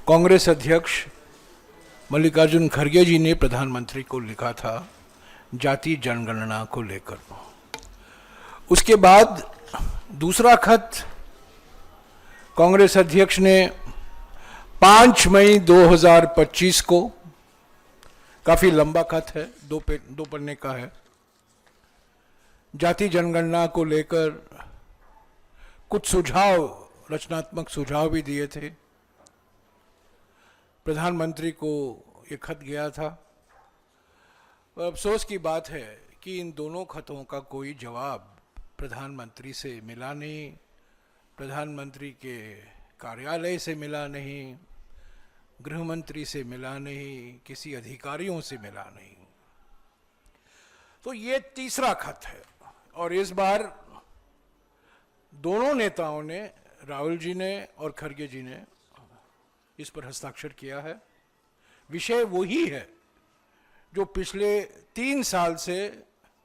कांग्रेस अध्यक्ष मल्लिकार्जुन खड़गे जी ने प्रधानमंत्री को लिखा था जाति जनगणना को लेकर। उसके बाद दूसरा खत कांग्रेस अध्यक्ष ने 5 मई 2025 को, काफी लंबा खत है, दो पन्ने का है, जाति जनगणना को लेकर कुछ सुझाव, रचनात्मक सुझाव भी दिए थे। प्रधानमंत्री को ये खत गया था और अफसोस की बात है कि इन दोनों खतों का कोई जवाब प्रधानमंत्री से मिला नहीं, प्रधानमंत्री के कार्यालय से मिला नहीं, गृह मंत्री से मिला नहीं, किसी अधिकारियों से मिला नहीं। तो ये तीसरा खत है और इस बार दोनों नेताओं ने, राहुल जी ने और खड़गे जी ने, इस पर हस्ताक्षर किया है। विषय वही है जो पिछले 3 साल से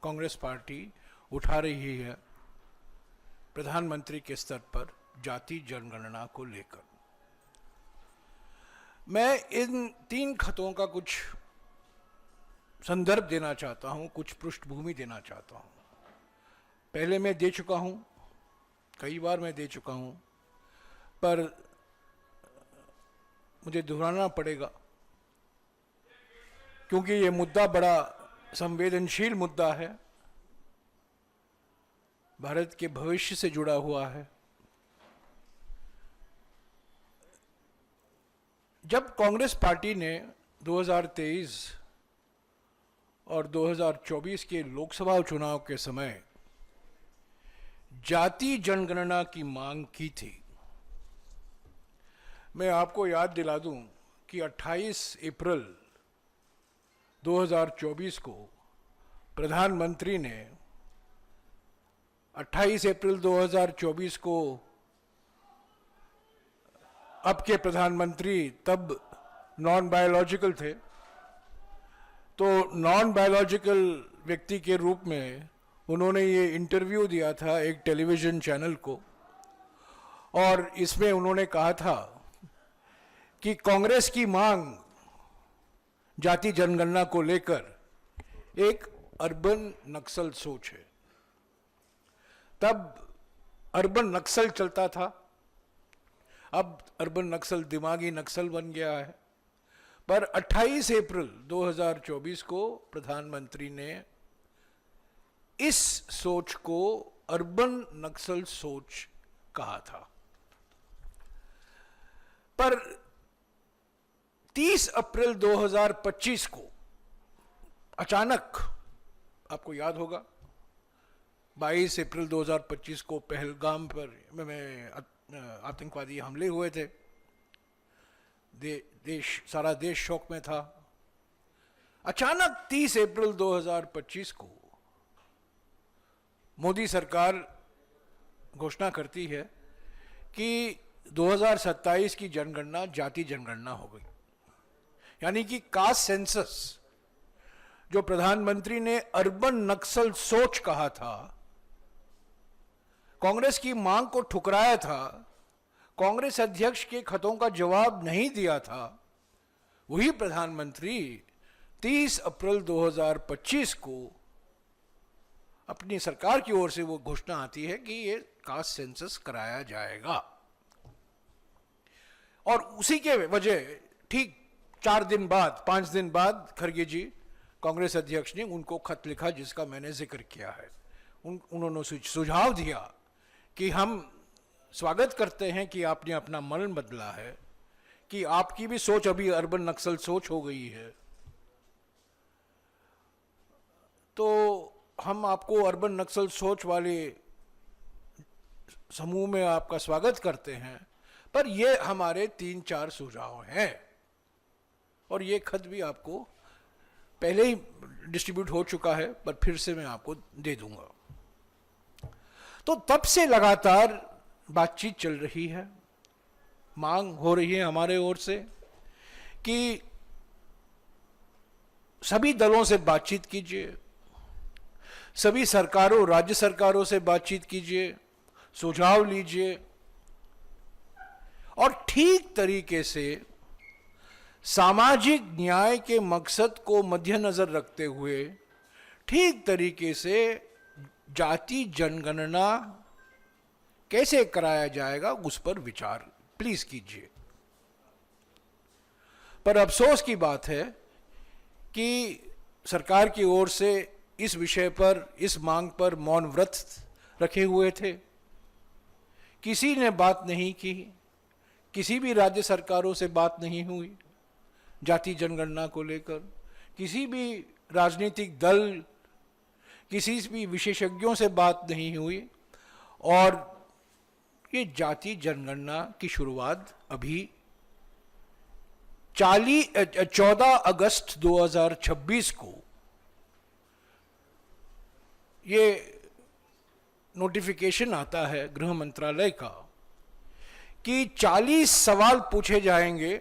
कांग्रेस पार्टी उठा रही है प्रधानमंत्री के स्तर पर जाति जनगणना को लेकर। मैं इन 3 खतों का कुछ संदर्भ देना चाहता हूं, कुछ पृष्ठभूमि देना चाहता हूं। पहले मैं दे चुका हूं, कई बार मैं दे चुका हूं, पर मुझे दोहराना पड़ेगा क्योंकि ये मुद्दा बड़ा संवेदनशील मुद्दा है, भारत के भविष्य से जुड़ा हुआ है। जब कांग्रेस पार्टी ने 2023 और 2024 के लोकसभा चुनाव के समय जाति जनगणना की मांग की थी, मैं आपको याद दिला दूं कि 28 अप्रैल 2024 को प्रधानमंत्री ने 28 अप्रैल 2024 को अब के प्रधानमंत्री तब नॉन बायोलॉजिकल थे, तो नॉन बायोलॉजिकल व्यक्ति के रूप में उन्होंने ये इंटरव्यू दिया था एक टेलीविजन चैनल को और इसमें उन्होंने कहा था कि कांग्रेस की मांग जाति जनगणना को लेकर एक अर्बन नक्सल सोच है। तब अर्बन नक्सल चलता था, अब अर्बन नक्सल दिमागी नक्सल बन गया है। पर 28 अप्रैल 2024 को प्रधानमंत्री ने इस सोच को अर्बन नक्सल सोच कहा था। पर 30 अप्रैल 2025 को अचानक, आपको याद होगा, 22 अप्रैल 2025 को पहलगाम पर में आतंकवादी हमले हुए थे। सारा देश शोक में था। अचानक 30 अप्रैल 2025 को मोदी सरकार घोषणा करती है कि 2027 की जनगणना जाति जनगणना हो गई, यानी कि कास्ट सेंसस, जो प्रधानमंत्री ने अर्बन नक्सल सोच कहा था, कांग्रेस की मांग को ठुकराया था, कांग्रेस अध्यक्ष के खतों का जवाब नहीं दिया था, वही प्रधानमंत्री 30 अप्रैल 2025 को अपनी सरकार की ओर से वो घोषणा आती है कि ये कास्ट सेंसस कराया जाएगा। और उसी के वजह ठीक 4 दिन बाद, 5 दिन बाद खड़गे जी, कांग्रेस अध्यक्ष ने उनको खत लिखा जिसका मैंने जिक्र किया है। उन्होंने सुझाव दिया कि हम स्वागत करते हैं कि आपने अपना मन बदला है, कि आपकी भी सोच अभी अर्बन नक्सल सोच हो गई है, तो हम आपको अर्बन नक्सल सोच वाले समूह में आपका स्वागत करते हैं, पर ये हमारे 3-4 सुझाव हैं। और ये खत भी आपको पहले ही डिस्ट्रीब्यूट हो चुका है, पर फिर से मैं आपको दे दूंगा। तो तब से लगातार बातचीत चल रही है, मांग हो रही है हमारे ओर से कि सभी दलों से बातचीत कीजिए, सभी सरकारों, राज्य सरकारों से बातचीत कीजिए, सुझाव लीजिए और ठीक तरीके से सामाजिक न्याय के मकसद को मद्देनजर रखते हुए ठीक तरीके से जाति जनगणना कैसे कराया जाएगा उस पर विचार प्लीज कीजिए। पर अफसोस की बात है कि सरकार की ओर से इस विषय पर, इस मांग पर मौन व्रत रखे हुए थे। किसी ने बात नहीं की, किसी भी राज्य सरकारों से बात नहीं हुई जाति जनगणना को लेकर, किसी भी राजनीतिक दल, किसी भी विशेषज्ञों से बात नहीं हुई और ये जाति जनगणना की शुरुआत अभी 14 अगस्त 2026 को ये नोटिफिकेशन आता है गृह मंत्रालय का कि 40 सवाल पूछे जाएंगे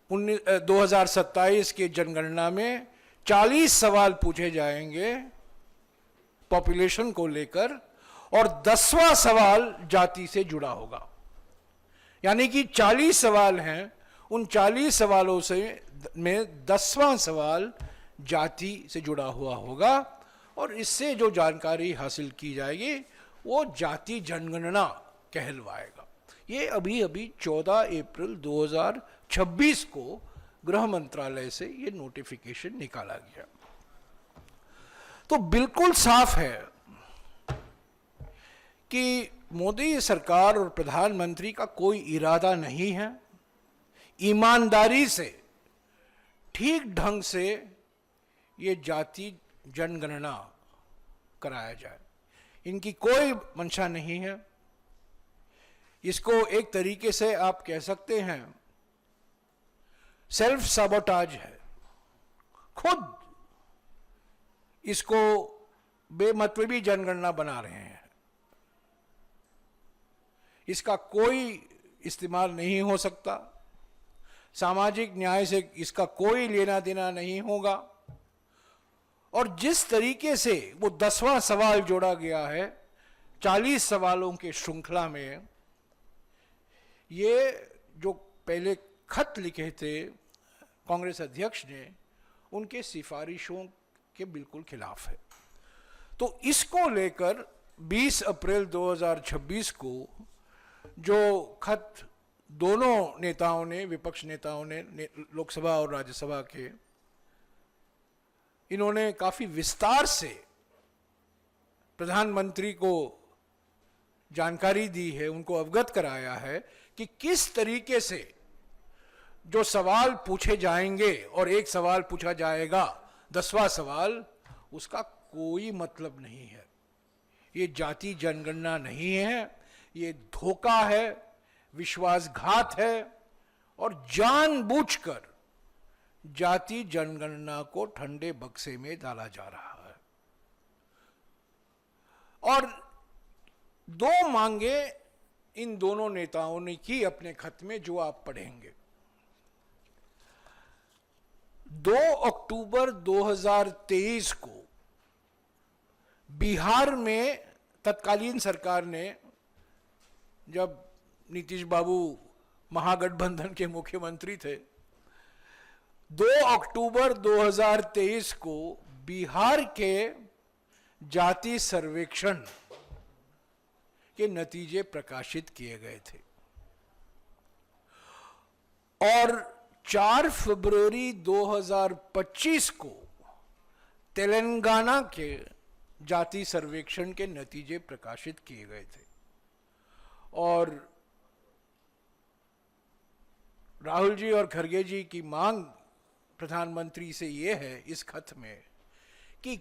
2027 के जनगणना में। 40 सवाल पूछे जाएंगे पॉपुलेशन को लेकर और 10वां सवाल जाति से जुड़ा होगा। यानी कि 40 सवाल हैं, उन 40 सवालों से में 10वां सवाल जाति से जुड़ा हुआ होगा और इससे जो जानकारी हासिल की जाएगी वो जाति जनगणना कहलवाएगा। ये अभी 14 अप्रैल 2026 को गृह मंत्रालय से ये नोटिफिकेशन निकाला गया। तो बिल्कुल साफ है कि मोदी सरकार और प्रधानमंत्री का कोई इरादा नहीं है ईमानदारी से, ठीक ढंग से ये जाति जनगणना कराया जाए। इनकी कोई मंशा नहीं है। इसको एक तरीके से आप कह सकते हैं सेल्फ सबोटाज है। खुद इसको बेमतलबी जनगणना बना रहे हैं। इसका कोई इस्तेमाल नहीं हो सकता, सामाजिक न्याय से इसका कोई लेना देना नहीं होगा। और जिस तरीके से वो 10वां सवाल जोड़ा गया है 40 सवालों के श्रृंखला में, ये जो पहले खत लिखे थे कांग्रेस अध्यक्ष ने, उनके सिफारिशों के बिल्कुल खिलाफ है। तो इसको लेकर 20 अप्रैल 2026 को जो खत दोनों नेताओं ने, विपक्ष नेताओं ने, लोकसभा और राज्यसभा के, इन्होंने काफी विस्तार से प्रधानमंत्री को जानकारी दी है, उनको अवगत कराया है कि किस तरीके से जो सवाल पूछे जाएंगे और एक सवाल पूछा जाएगा 10वां सवाल, उसका कोई मतलब नहीं है। ये जाति जनगणना नहीं है, ये धोखा है, विश्वासघात है और जानबूझकर जाति जनगणना को ठंडे बक्से में डाला जा रहा है। और दो मांगे इन दोनों नेताओं ने की अपने खत में, जो आप पढ़ेंगे। 2 अक्टूबर 2023 को बिहार में तत्कालीन सरकार ने, जब नीतीश बाबू महागठबंधन के मुख्यमंत्री थे, 2 अक्टूबर 2023 को बिहार के जाति सर्वेक्षण के नतीजे प्रकाशित किए गए थे और 4 फरवरी 2025 को तेलंगाना के जाति सर्वेक्षण के नतीजे प्रकाशित किए गए थे। और राहुल जी और खड़गे जी की मांग प्रधानमंत्री से ये है इस खत में कि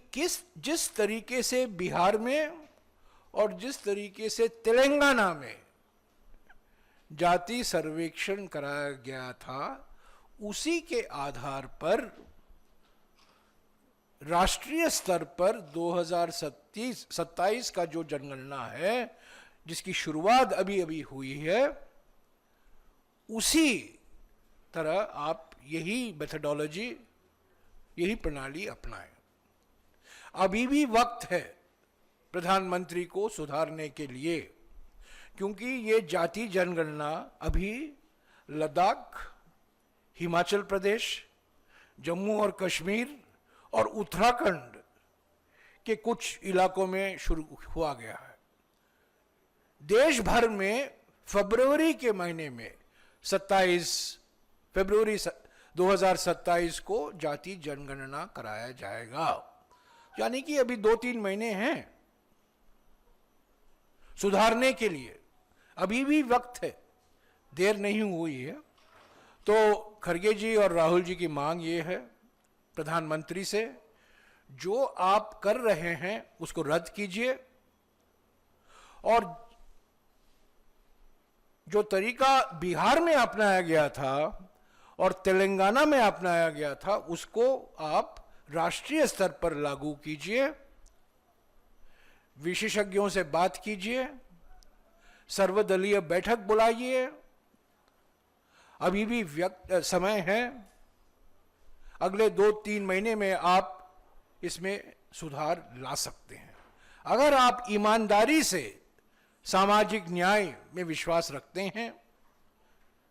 जिस तरीके से बिहार में और जिस तरीके से तेलंगाना में जाति सर्वेक्षण कराया गया था, उसी के आधार पर राष्ट्रीय स्तर पर 2027 का जो जनगणना है, जिसकी शुरुआत अभी अभी हुई है, उसी तरह आप यही मेथडोलॉजी, यही प्रणाली अपनाएं। अभी भी वक्त है प्रधानमंत्री को सुधारने के लिए, क्योंकि ये जाति जनगणना अभी लद्दाख, हिमाचल प्रदेश, जम्मू और कश्मीर और उत्तराखंड के कुछ इलाकों में शुरू हुआ गया है। देश भर में फरवरी के महीने में 27 फरवरी 2027 को जाति जनगणना कराया जाएगा, यानी कि अभी 2-3 महीने हैं सुधारने के लिए, अभी भी वक्त है, देर नहीं हुई है। तो खड़गे जी और राहुल जी की मांग ये है प्रधानमंत्री से, जो आप कर रहे हैं उसको रद्द कीजिए और जो तरीका बिहार में अपनाया गया था और तेलंगाना में अपनाया गया था उसको आप राष्ट्रीय स्तर पर लागू कीजिए, विशेषज्ञों से बात कीजिए, सर्वदलीय बैठक बुलाइए, अभी भी समय है, अगले 2-3 महीने में आप इसमें सुधार ला सकते हैं। अगर आप ईमानदारी से सामाजिक न्याय में विश्वास रखते हैं,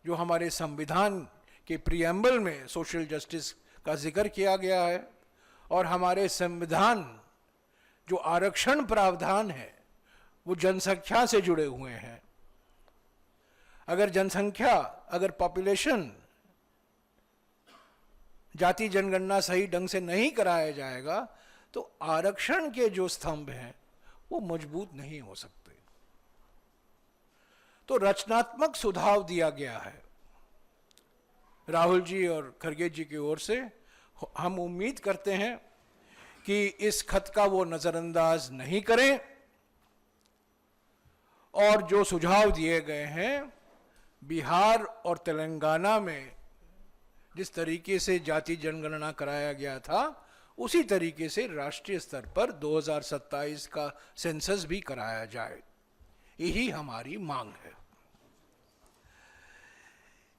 जो हमारे संविधान के प्रीएम्बल में सोशल जस्टिस का जिक्र किया गया है, और हमारे संविधान जो आरक्षण प्रावधान है वो जनसंख्या से जुड़े हुए हैं। अगर जनसंख्या, अगर पॉपुलेशन जाति जनगणना सही ढंग से नहीं कराया जाएगा तो आरक्षण के जो स्तंभ हैं वो मजबूत नहीं हो सकते। तो रचनात्मक सुझाव दिया गया है राहुल जी और खड़गे जी की ओर से। हम उम्मीद करते हैं कि इस खत का वो नजरअंदाज नहीं करें और जो सुझाव दिए गए हैं, बिहार और तेलंगाना में जिस तरीके से जाति जनगणना कराया गया था उसी तरीके से राष्ट्रीय स्तर पर 2027 का सेंसस भी कराया जाए, यही हमारी मांग है।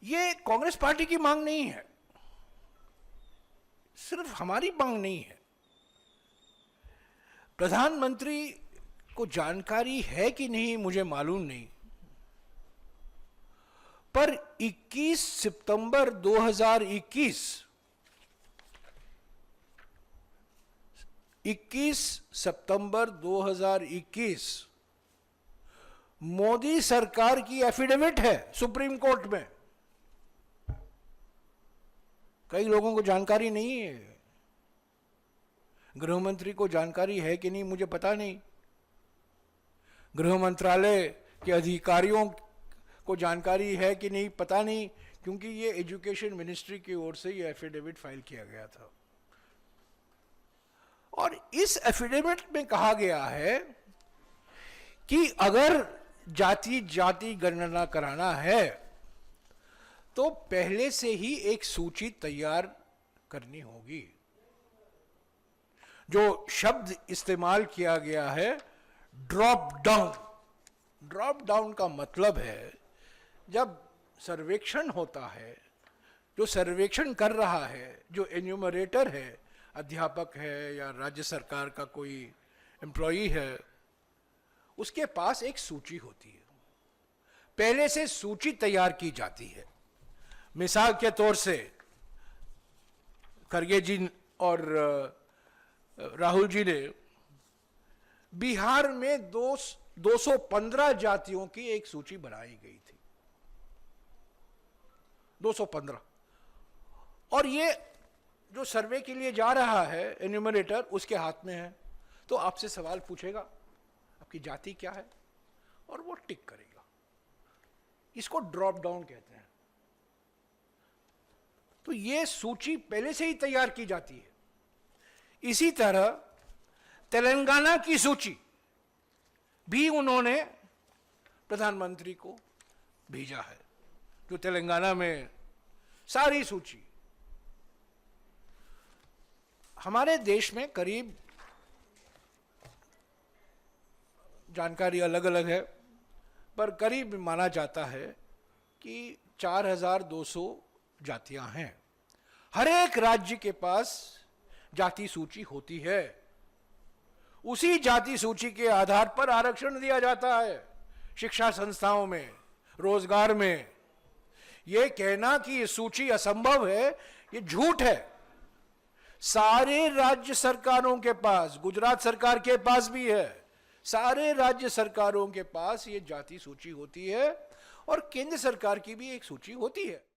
ये कांग्रेस पार्टी की मांग नहीं है, सिर्फ हमारी मांग नहीं है। प्रधानमंत्री को जानकारी है कि नहीं मुझे मालूम नहीं, पर 21 सितंबर 2021 मोदी सरकार की एफिडेविट है सुप्रीम कोर्ट में। कई लोगों को जानकारी नहीं है, गृह मंत्री को जानकारी है कि नहीं मुझे पता नहीं, गृह मंत्रालय के अधिकारियों को जानकारी है कि नहीं पता नहीं, क्योंकि ये एजुकेशन मिनिस्ट्री की ओर से ये एफिडेविट फाइल किया गया था। और इस एफिडेविट में कहा गया है कि अगर जाति गणना कराना है तो पहले से ही एक सूची तैयार करनी होगी। जो शब्द इस्तेमाल किया गया है ड्रॉप डाउन का मतलब है जब सर्वेक्षण होता है, जो सर्वेक्षण कर रहा है, जो एन्यूमरेटर है, अध्यापक है या राज्य सरकार का कोई एम्प्लॉई है, उसके पास एक सूची होती है, पहले से सूची तैयार की जाती है। मिसाल के तौर से खड़गे जी और राहुल जी ने बिहार में 215 जातियों की एक सूची बनाई गई थी, 215। और ये जो सर्वे के लिए जा रहा है एन्यूमरेटर, उसके हाथ में है, तो आपसे सवाल पूछेगा आपकी जाति क्या है और वो टिक करेगा। इसको ड्रॉप डाउन कहते हैं। तो ये सूची पहले से ही तैयार की जाती है। इसी तरह तेलंगाना की सूची भी उन्होंने प्रधानमंत्री को भेजा है, जो तेलंगाना में सारी सूची। हमारे देश में करीब, जानकारी अलग अलग है, पर करीब माना जाता है कि 4200 जातियां हैं। हर एक राज्य के पास जाति सूची होती है, उसी जाति सूची के आधार पर आरक्षण दिया जाता है शिक्षा संस्थाओं में, रोजगार में। ये कहना कि ये सूची असंभव है, ये झूठ है। सारे राज्य सरकारों के पास, गुजरात सरकार के पास भी है, सारे राज्य सरकारों के पास ये जाति सूची होती है और केंद्र सरकार की भी एक सूची होती है।